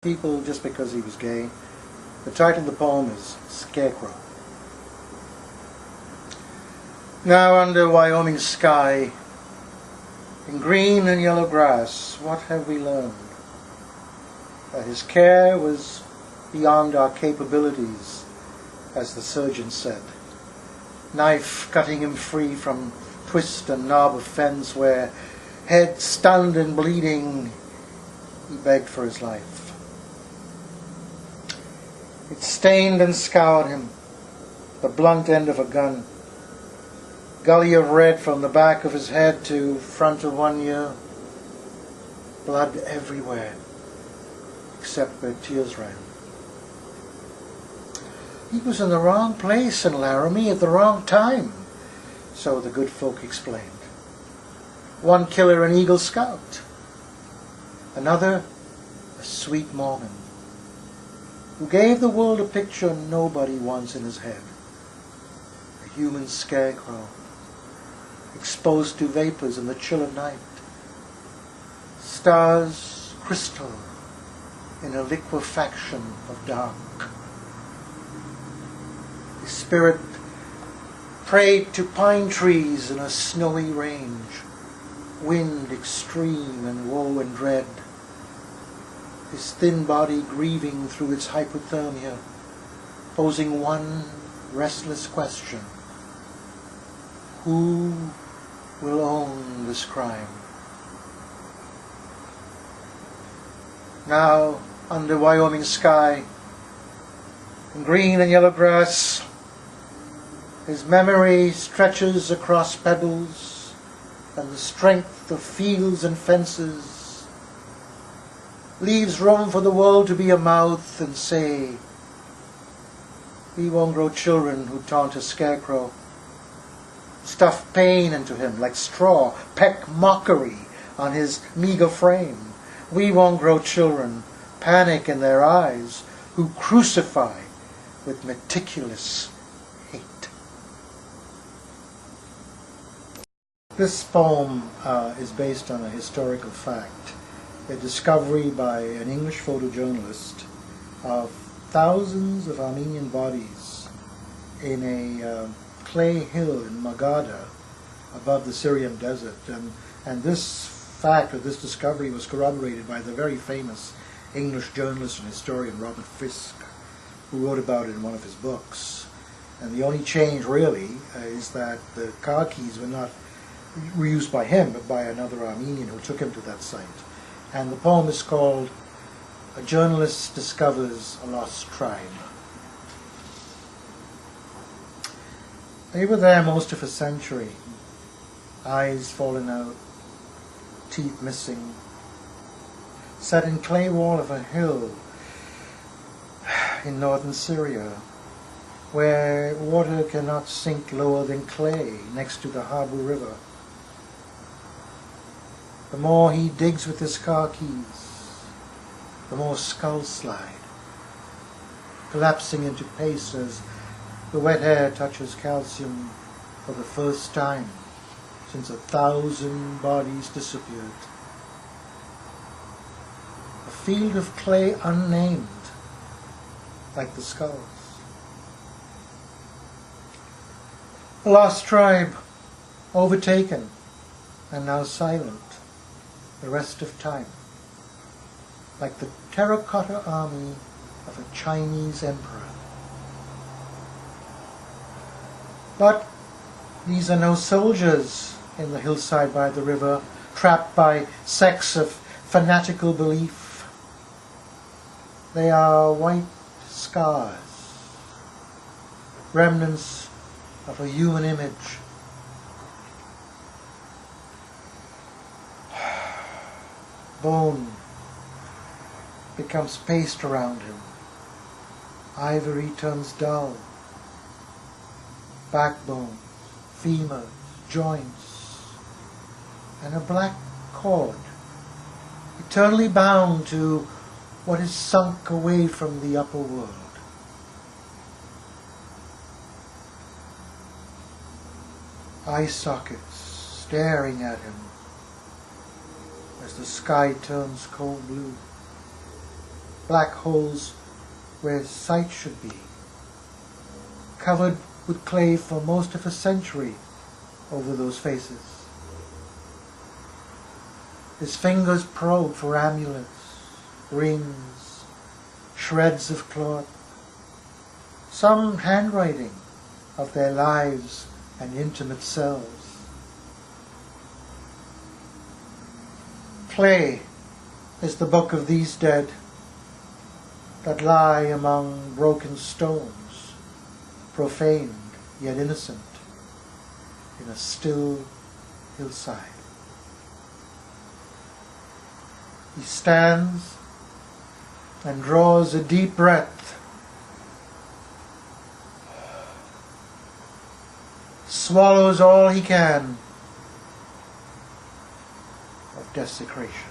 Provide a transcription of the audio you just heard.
People just because he was gay. The title of the poem is Scarecrow. Now under Wyoming sky, in green and yellow grass, what have we learned? That his care was beyond our capabilities, as the surgeon said. Knife cutting him free from twist and knob of fence where, head stunned and bleeding, he begged for his life. It stained and scoured him, the blunt end of a gun. Gully of red from the back of his head to front of one ear. Blood everywhere, except where tears ran. He was in the wrong place in Laramie at the wrong time, so the good folk explained. One killer an Eagle Scout, another a sweet Mormon, who gave the world a picture nobody wants in his head. A human scarecrow, exposed to vapors in the chill of night. Stars crystal in a liquefaction of dark. His spirit prayed to pine trees in a snowy range, wind extreme and woe and dread. His thin body grieving through its hypothermia, posing one restless question: who will own this crime? Now, under Wyoming sky, in green and yellow grass, his memory stretches across pebbles and the strength of fields and fences, leaves room for the world to be a mouth and say, we won't grow children who taunt a scarecrow, stuff pain into him like straw, peck mockery on his meager frame. We won't grow children, panic in their eyes, who crucify with meticulous hate. This poem is based on a historical fact. A discovery by an English photojournalist of thousands of Armenian bodies in a clay hill in Magadha above the Syrian desert. And this fact, or this discovery, was corroborated by the very famous English journalist and historian Robert Fisk, who wrote about it in one of his books. And the only change really is that the car keys were used by him, but by another Armenian who took him to that site. And the poem is called A Journalist Discovers a Lost Tribe. They were there most of a century, eyes fallen out, teeth missing, set in clay wall of a hill in northern Syria, where water cannot sink lower than clay next to the Habu River. The more he digs with his car keys, the more skulls slide, collapsing into paste as the wet air touches calcium for the first time since 1,000 bodies disappeared. A field of clay unnamed, like the skulls. A lost tribe, overtaken and now silent the rest of time, like the terracotta army of a Chinese emperor. But these are no soldiers in the hillside by the river, trapped by sects of fanatical belief. They are white scars, remnants of a human image. Bone becomes paste around him. Ivory turns dull. Backbone, femurs, joints, and a black cord, eternally bound to what is sunk away from the upper world. Eye sockets staring at him as the sky turns cold blue. black holes where sight should be, covered with clay for most of a century over those faces. His fingers probe for amulets, rings, shreds of cloth, some handwriting of their lives and intimate selves. Clay is the book of these dead that lie among broken stones, profaned yet innocent, in a still hillside. He stands and draws a deep breath, swallows all he can of desecration.